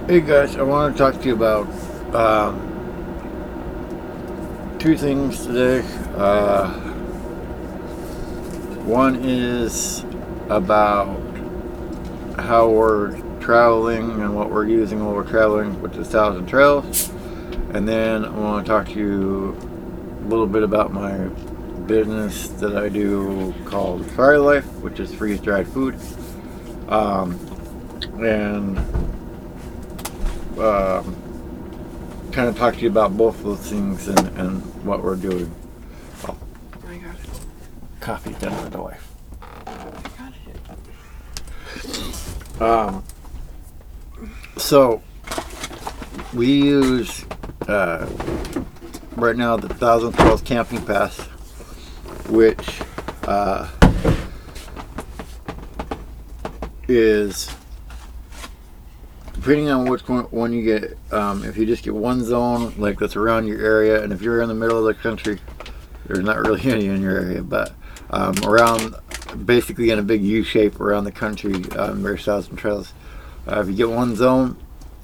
Hey guys, I want to talk to you about two things today. One is about how we're traveling and what we're using while we're traveling with the Thousand Trails. And then I want to talk to you a little bit about my business that I do called Fire Life, which is freeze dried food. Um, and um, Kind of talk to you about both of those things and what we're doing. Oh, I got it. coffee's done for the wife. I got it. So we use right now the 1012 camping pass, which is depending on which one you get. If you just get one zone like that's around your area, and if you're in the middle of the country, there's not really any in your area, but around basically in a big U shape around the country, there's Thousand Trails. If you get one zone,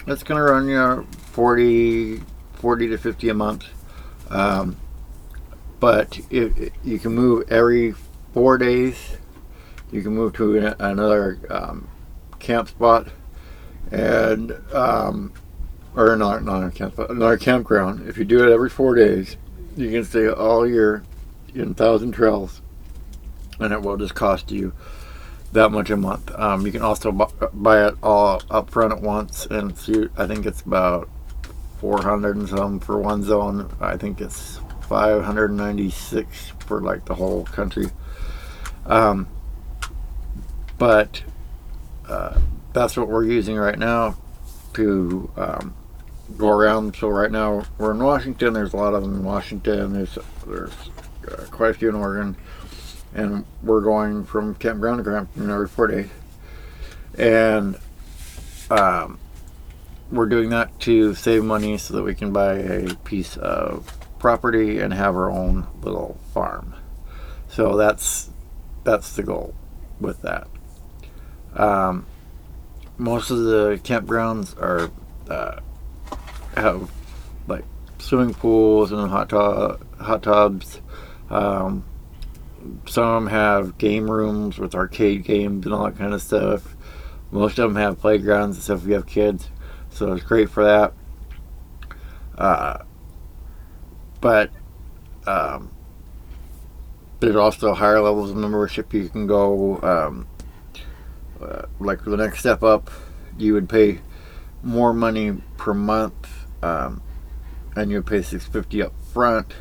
it's going to run you 40 to 50 a month. But if you can move every 4 days, you can move to another camp spot, and or not a camp spot, another campground. If you do it every 4 days, you can stay all year in Thousand Trails, and it will just cost you that much a month. You can also buy it all up front at once, and I think it's about 400 and some for one zone. I think it's 596 for like the whole country. But that's what we're using right now to go around. So right now we're in Washington. There's a lot of them in Washington. There's quite a few in Oregon, and we're going from campground to campground every 4 days. And we're doing that to save money so that we can buy a piece of property and have our own little farm. So that's the goal with that. Most of the campgrounds are have like swimming pools and hot tubs. Some of them have game rooms with arcade games and all that kind of stuff. Most of them have playgrounds and stuff if you have kids, so it's great for that. But there's also higher levels of membership you can go. Like the next step up, you would pay more money per month, and you would pay $650 up front.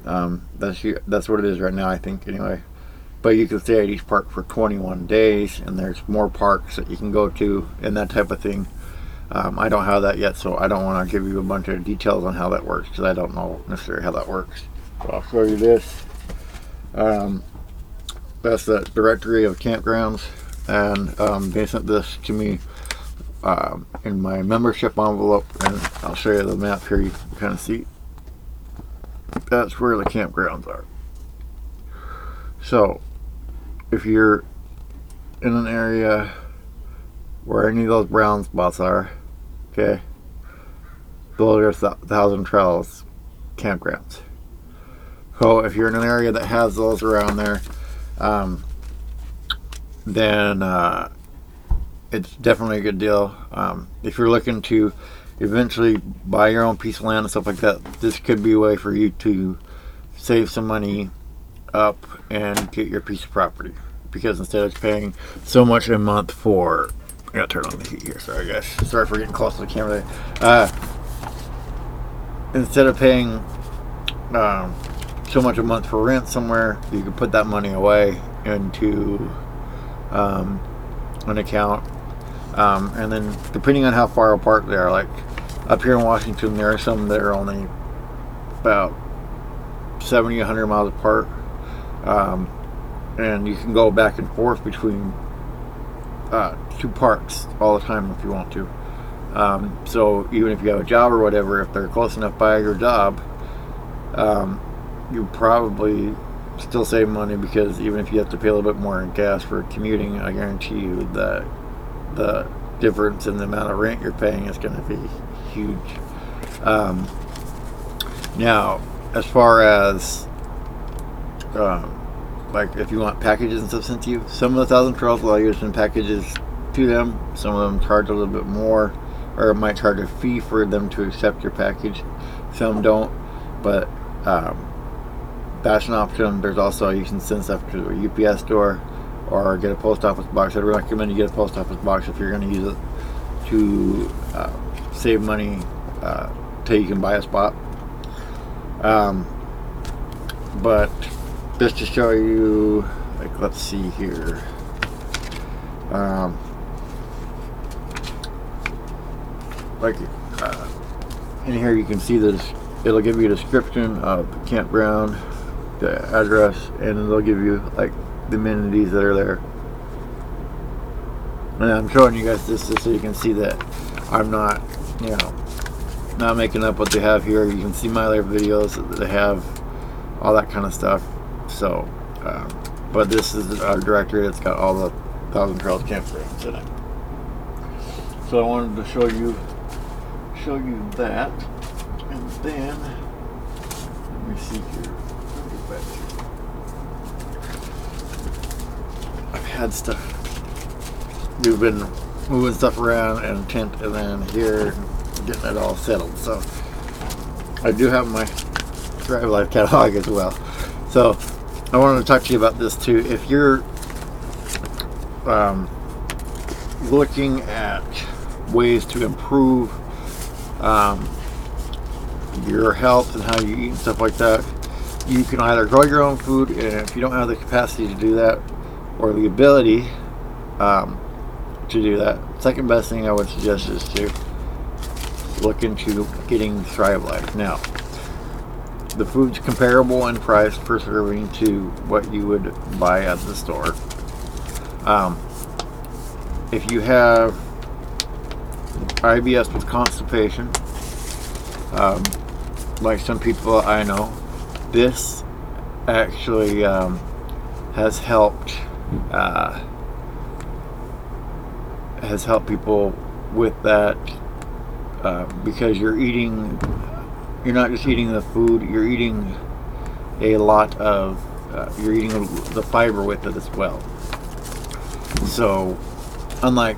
That's what it is right now, I think, anyway. But you can stay at each park for 21 days, and there's more parks that you can go to and that type of thing. I don't have that yet, so I don't want to give you a bunch of details on how that works, because I don't know necessarily how that works. So I'll show you this. That's the directory of campgrounds, and they sent this to me in my membership envelope, and I'll show you the map here. You can kind of see that's where the campgrounds are. So if you're in an area where any of those brown spots are, okay, those are Thousand Trails campgrounds. So if you're in an area that has those around there, then it's definitely a good deal. If you're looking to eventually buy your own piece of land and stuff like that, this could be a way for you to save some money up and get your piece of property. Because instead of paying so much a month for, I gotta turn on the heat here, sorry guys, sorry for getting close to the camera there. Instead of paying so much a month for rent somewhere, you can put that money away into an account, and then depending on how far apart they are, like up here in Washington, there are some that are only about 70-100 miles apart, and you can go back and forth between two parks all the time if you want to. So even if you have a job or whatever, if they're close enough by your job, you probably still save money, because even if you have to pay a little bit more in gas for commuting, I guarantee you that the difference in the amount of rent you're paying is going to be huge. Now, as far as like if you want packages and stuff sent to you, some of the Thousand Trails allow you to send packages to them. Some of them charge a little bit more, or might charge a fee for them to accept your package. Some don't, but that's an option. There's also, you can send stuff to a UPS store or get a post office box. I'd recommend you get a post office box if you're going to use it to save money till you can buy a spot. But just to show you, like, let's see here. In here you can see this. It'll give you a description of the campground, the address, and it'll give you like the amenities that are there. And I'm showing you guys this just so you can see that I'm not, not making up what they have here. You can see my other videos that they have, all that kind of stuff. So, but this is our directory that's got all the Thousand Trails campgrounds in it. So I wanted to show you that, and then let me see here. I've had stuff. We've been moving stuff around and tent, and then here getting it all settled. So I do have my Thrive Life catalog as well. So I wanted to talk to you about this too. If you're looking at ways to improve your health and how you eat and stuff like that, you can either grow your own food, and if you don't have the capacity to do that or the ability to do that, second best thing I would suggest is to look into getting Thrive Life. Now, the food's comparable in price per serving to what you would buy at the store. If you have IBS with constipation, like some people I know, this actually has helped people with that, because you're not just eating the food, you're eating a lot of you're eating the fiber with it as well. So unlike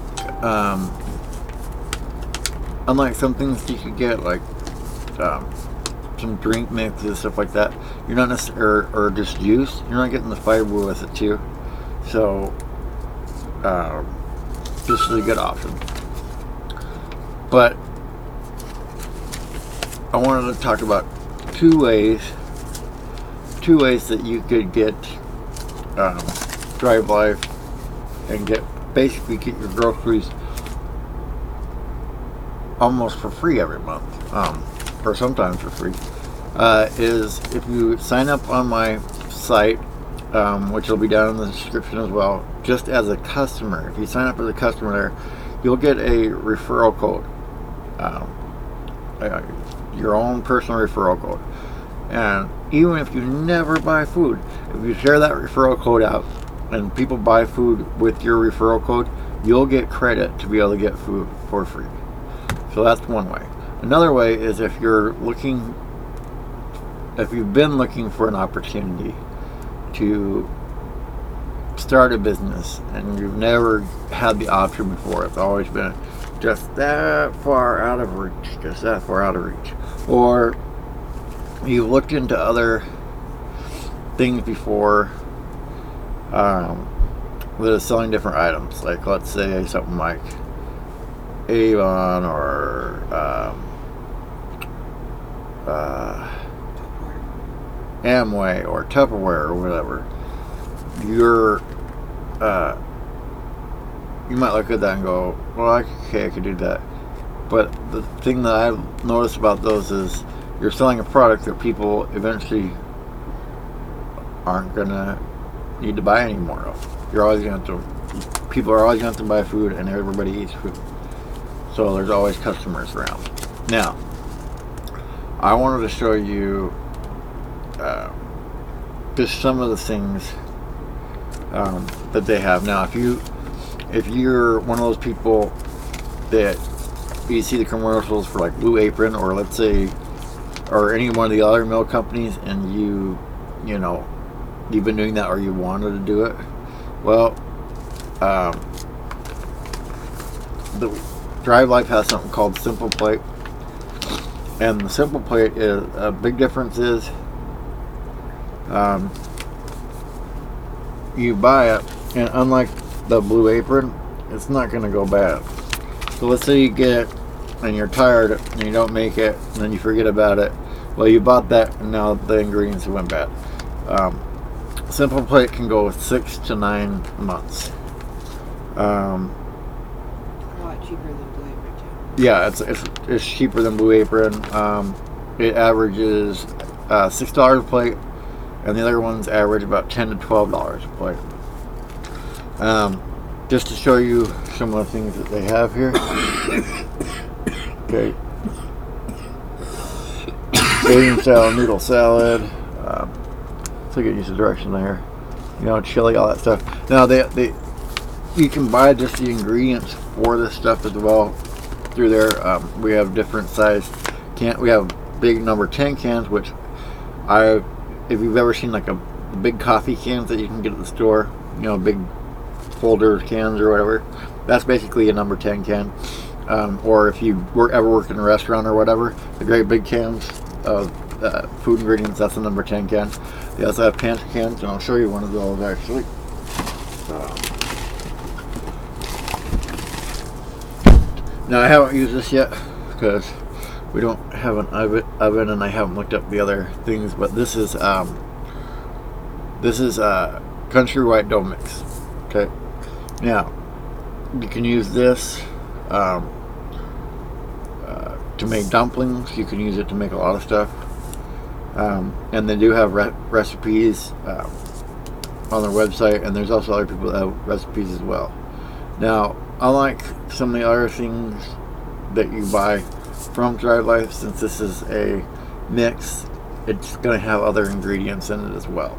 some things you could get, like some drink mixes and stuff like that, you're not necessarily, or just juice, you're not getting the fiber with it too. So this is a good option. But I wanted to talk about two ways that you could get Thrive Life and basically get your groceries almost for free every month, or sometimes for free, is if you sign up on my site, which will be down in the description as well, just as a customer. If you sign up as a customer there, you'll get a referral code, your own personal referral code. And even if you never buy food, if you share that referral code out and people buy food with your referral code, you'll get credit to be able to get food for free. So that's one way. Another way is if you've been looking for an opportunity to start a business and you've never had the option before, it's always been just that far out of reach, or you've looked into other things before that are selling different items, like let's say something like Avon or Amway or Tupperware or whatever. You might look at that and go, well, okay, I could do that. But the thing that I've noticed about those is you're selling a product that people eventually aren't gonna need to buy anymore of. People are always going to have to buy food, and everybody eats food. So there's always customers around. Now, I wanted to show you just some of the things that they have. Now, if you're one of those people that you see the commercials for like Blue Apron, or let's say, or any one of the other milk companies, and you know, you've been doing that or you wanted to do it. Well, the Drive Life has something called Simple Plate, and the Simple Plate is a big difference is you buy it, and unlike the Blue Apron, it's not going to go bad. So let's say you get it and you're tired and you don't make it and then you forget about it. Well, you bought that and now the ingredients went bad. Simple Plate can go 6 to 9 months. A lot cheaper than Blue Apron too. Yeah, it's cheaper than Blue Apron. It averages $6 a plate, and the other ones average about $10 to $12 a plate. Just to show you some of the things that they have here. Okay. Stadium style noodle salad. So get used to direction there. You know, chili, all that stuff. Now you can buy just the ingredients for this stuff as well through there. We have different size we have big number 10 cans, which if you've ever seen like a big coffee cans that you can get at the store, you know, big folder cans or whatever, that's basically a number 10 can. Or if you ever worked in a restaurant or whatever, the great big cans of food ingredients, that's a number 10 can. They also have pantry cans, and I'll show you one of those actually. Now I haven't used this yet because we don't have an oven, and I haven't looked up the other things. But this is country white dough mix. Okay, now you can use this to make dumplings. You can use it to make a lot of stuff, and they do have recipes on their website, and there's also other people that have recipes as well. Now, unlike some of the other things that you buy from Drive Life, since this is a mix, it's going to have other ingredients in it as well.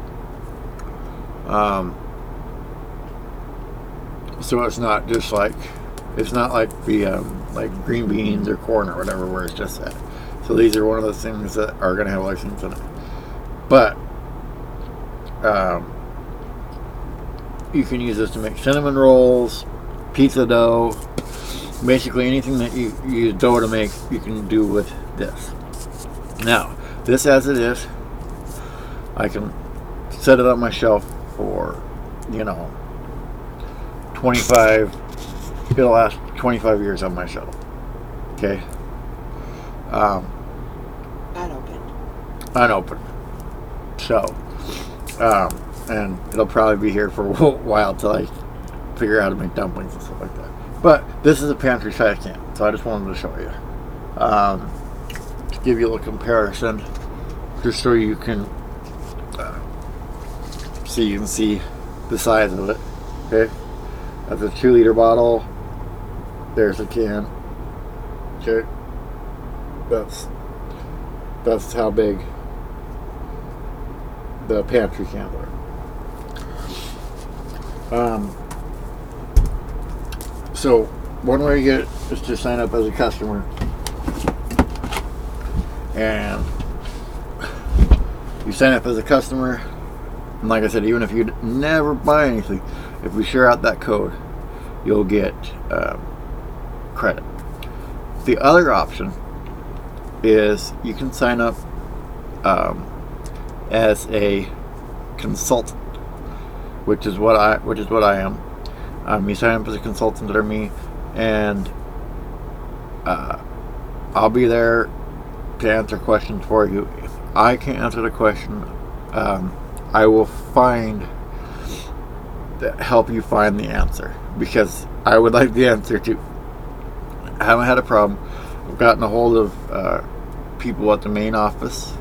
So it's not just like, it's not like the like green beans or corn or whatever, where it's just that. So these are one of those things that are going to have license in it. But you can use this to make cinnamon rolls, pizza dough, basically anything that you use dough to make, you can do with this. Now, this as it is, I can set it on my shelf for, you know, 25, it'll last 25 years on my shelf. Okay. Unopened. So, and it'll probably be here for a while till I figure out how to make dumplings and stuff like that. But this is a pantry size can, so I just wanted to show you. To give you a little comparison, just so you can see the size of it. Okay, that's a 2-liter bottle. There's a can. Okay, that's how big the pantry cans are. So one way you get it is to sign up as a customer, and you sign up as a customer, and like I said, even if you never buy anything, if we share out that code, you'll get credit. The other option is you can sign up as a consultant, which is what I am. You sign up as a consultant under me, and I'll be there to answer questions for you. If I can't answer the question, I will help you find the answer, because I would like the answer too. I haven't had a problem. I've gotten a hold of people at the main office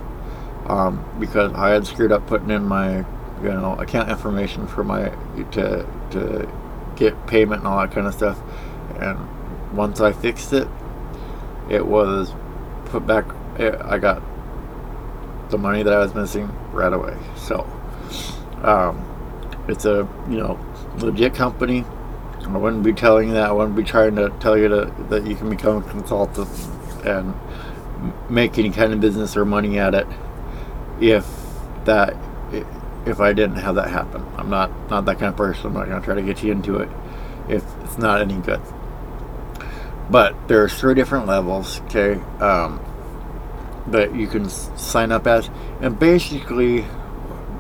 because I had screwed up putting in my account information for my to get payment and all that kind of stuff, and once I fixed it, it was put back. I got the money that I was missing right away. So it's a legit company. I wouldn't be telling you that. I wouldn't be trying to tell you that you can become a consultant and make any kind of business or money at it if that if I didn't have that happen. I'm not that kind of person. I'm not going to try to get you into it if it's not any good. But there's 3 different levels, okay, that you can sign up as, and basically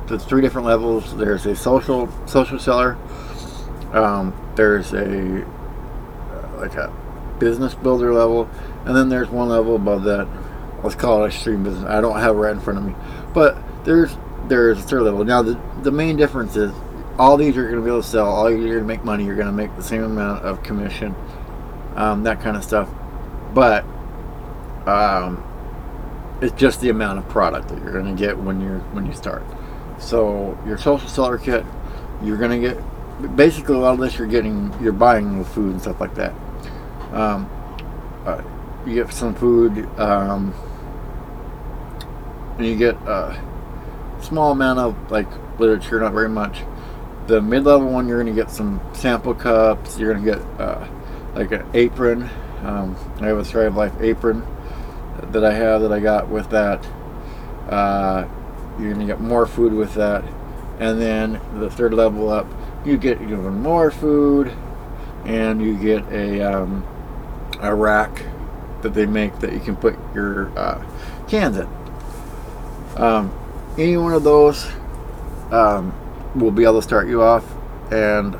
the 3 different levels. There's a social seller. There's a like a business builder level, and then there's one level above that. Let's call it extreme business. I don't have it right in front of me, but there's a 3rd level. Now the main difference is all these are going to be able to sell. All you're going to make money. You're going to make the same amount of commission, that kind of stuff. But it's just the amount of product that you're going to get when you start. So your social seller kit, you're going to get basically a lot of this. You're buying with food and stuff like that. You get some food, and you get a small amount of like literature, not very much. The mid-level one, you're going to get some sample cups. You're going to get like an apron. I have a Thrive Life apron that I got with that. You're going to get more food with that, and then the 3rd level up, you get even more food, and you get a rack that they make that you can put your cans in. Any one of those will be able to start you off, and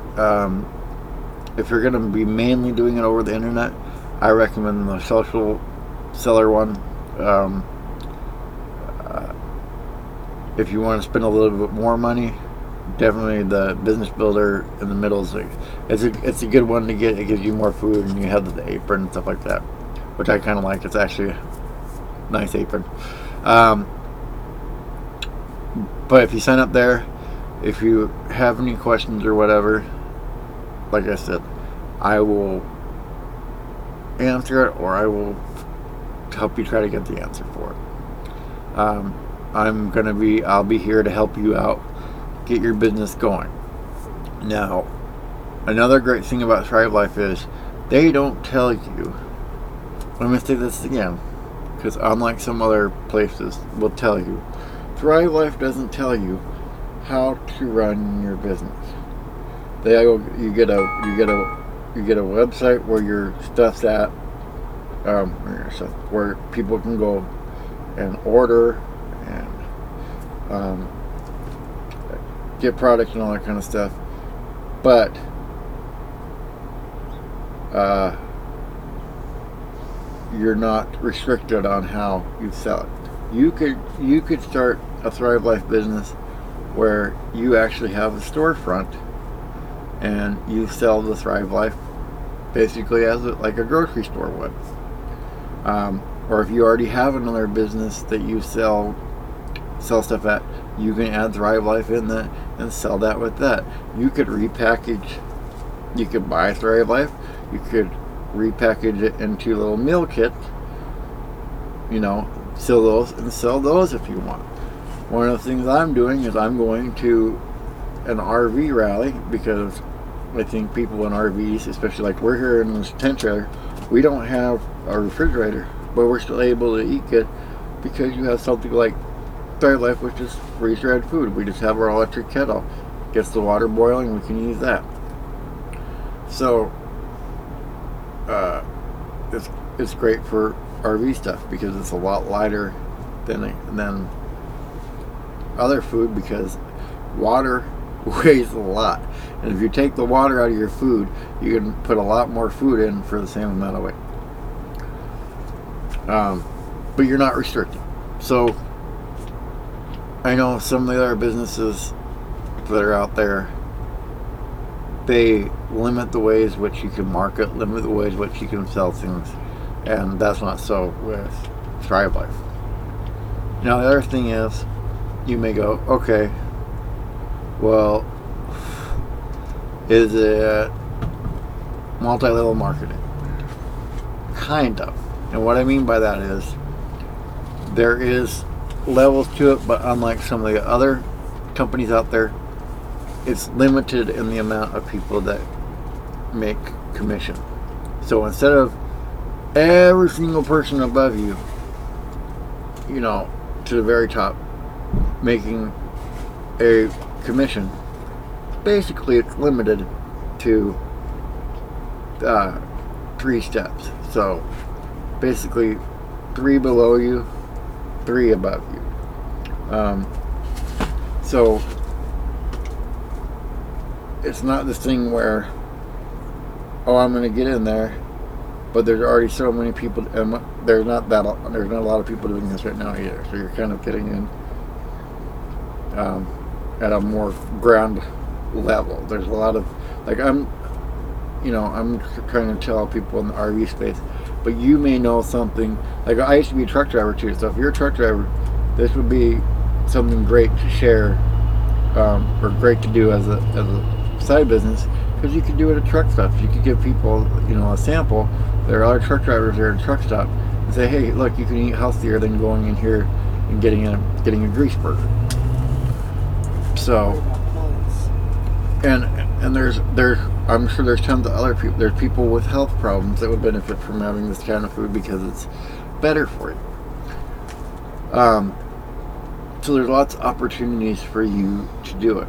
if you're going to be mainly doing it over the internet, I recommend the social seller one. If you want to spend a little bit more money, definitely the business builder in the middle is it's a good one to get. It gives you more food, and you have the apron and stuff like that, which I kind of like. It's actually a nice apron. But if you sign up there, if you have any questions or whatever, like I said, I will answer it, or I will help you try to get the answer for it. I'll be here to help you out, get your business going. Now, another great thing about Thrive Life is they don't tell you. Let me say this again, because unlike some other places will tell you, Thrive Life doesn't tell you how to run your business. You get a website where your stuff's at, where people can go and order and get products and all that kind of stuff. But you're not restricted on how you sell it. You could start a Thrive Life business where you actually have a storefront and you sell the Thrive Life basically as like a grocery store would. Or if you already have another business that you sell stuff at, you can add Thrive Life in that and sell that with that. You could repackage. You could buy Thrive Life. You could repackage it into little meal kits. Sell those if you want. One of the things I'm doing is I'm going to an RV rally, because I think people in RVs, especially like we're here in this tent trailer, we don't have a refrigerator, but we're still able to eat good because you have something like Thrive Life, which is freeze-dried food. We just have our electric kettle, gets the water boiling, we can use that. So it's great for RV stuff because it's a lot lighter than other food, because water weighs a lot, and if you take the water out of your food, you can put a lot more food in for the same amount of weight. But you're not restricted. So I know some of the other businesses that are out there, they limit the ways which you can market, limit the ways which you can sell things, and that's not so with Thrive Life. Now the other thing is, you may go, okay, well, is it multi-level marketing? Kind of. And what I mean by that is, there is levels to it, but unlike some of the other companies out there, it's limited in the amount of people that make commission. So instead of every single person above you, you know, to the very top, making a commission, basically it's limited to 3 steps. So basically 3 below you, 3 above you. So it's not this thing where, oh, I'm going to get in there, but there's already so many people, and there's not a lot of people doing this right now either. So you're kind of getting in at a more ground level. There's a lot of, like, I'm trying to tell people in the RV space, but you may know something. Like, I used to be a truck driver too, so if you're a truck driver, this would be something great to share, or great to do as a side business, because you could do it at truck stops. You could give people, a sample. There are other truck drivers there at a truck stop and say, hey, look, you can eat healthier than going in here and getting a grease burger. So, and there's I'm sure there's tons of other people. There's people with health problems that would benefit from having this kind of food because it's better for you. So there's lots of opportunities for you to do it,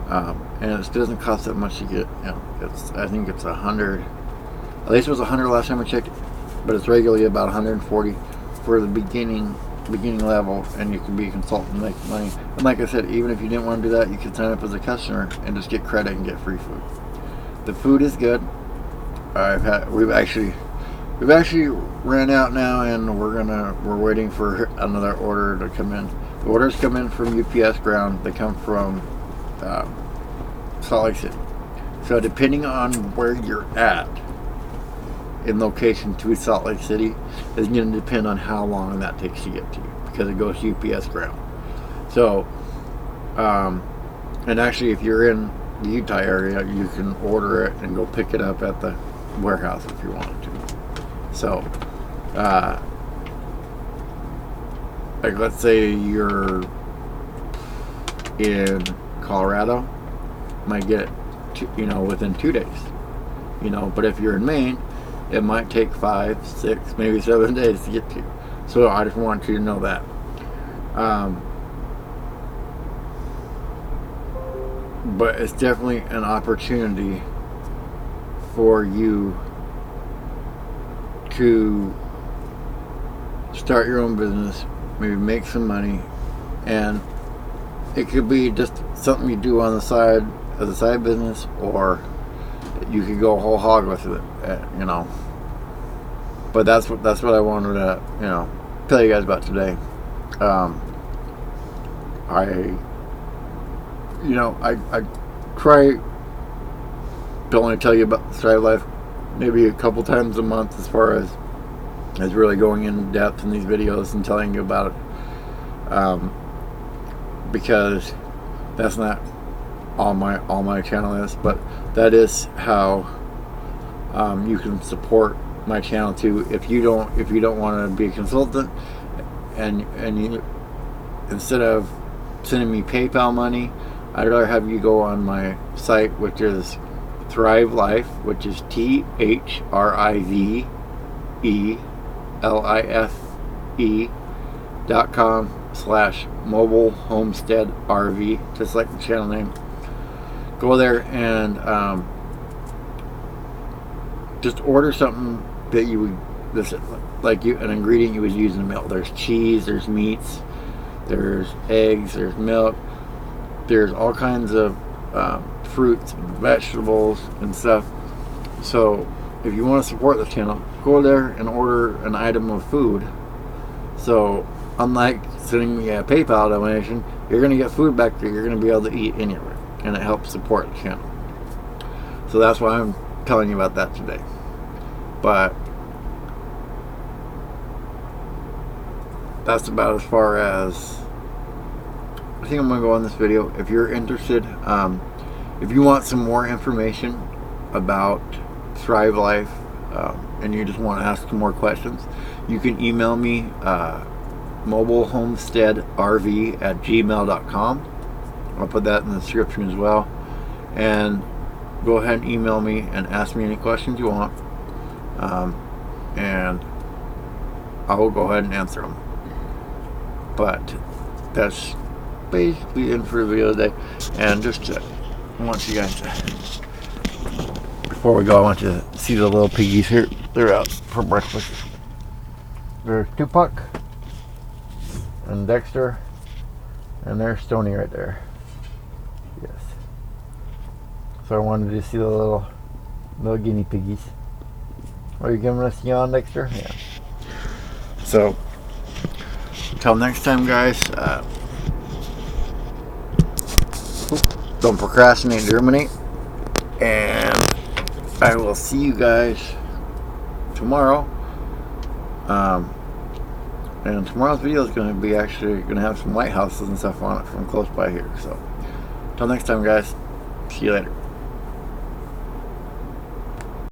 and it doesn't cost that much to get. I think it's 100. At least it was 100 last time I checked, but it's regularly about 140 for the beginning level, and you can be a consultant and make money. And like I said, even if you didn't want to do that, you could sign up as a customer and just get credit and get free food. The food is good. We've actually ran out now, and we're waiting for another order to come in. The orders come in from UPS ground. They come from Salt Lake City. So depending on where you're at in location to Salt Lake City is going to depend on how long that takes to get to you, because it goes UPS ground. So, and actually, if you're in the Utah area, you can order it and go pick it up at the warehouse if you wanted to. So, like, let's say you're in Colorado, might get it within 2 days. But if you're in Maine, it might take 5, 6, maybe 7 days to get to you. So I just want you to know that. But it's definitely an opportunity for you to start your own business, maybe make some money, and it could be just something you do on the side as a side business, or you could go whole hog with it, But that's what I wanted to, tell you guys about today. I try to only tell you about Strive Life maybe a couple times a month, as far as really going in depth in these videos and telling you about it, because that's not all my channel is, but that is how you can support my channel too. If you don't want to be a consultant, and you, instead of sending me PayPal money, I'd rather have you go on my site, which is Thrive Life, which is ThriveLife.com/mobile homestead RV, just like the channel name. Go there and just order something that you would, an ingredient you would use in a meal. There's cheese, there's meats, there's eggs, there's milk, there's all kinds of fruits, vegetables, and stuff. So if you want to support the channel, go there and order an item of food. So unlike sending me a PayPal donation, you're going to get food back there you're going to be able to eat anywhere, and it helps support the channel. So that's why I'm telling you about that today. But that's about as far as I think I'm going to go on this video. If you're interested, if you want some more information about Thrive Life, and you just want to ask some more questions, you can email me mobilehomesteadrv@gmail.com. I'll put that in the description as well. And go ahead and email me and ask me any questions you want, and I will go ahead and answer them. But that's basically it for the video today. And just I want you guys to, before we go, I want you to see the little piggies here. They're out for breakfast. There's Tupac and Dexter, and there's Stony right there. Yes. So I wanted to see the little guinea piggies. Are you giving us a yawn, Dexter? Yeah. So until next time, guys. Don't procrastinate, germinate, and I will see you guys tomorrow. And tomorrow's video is going to be actually going to have some lighthouses and stuff on it from close by here. So, until next time, guys. See you later.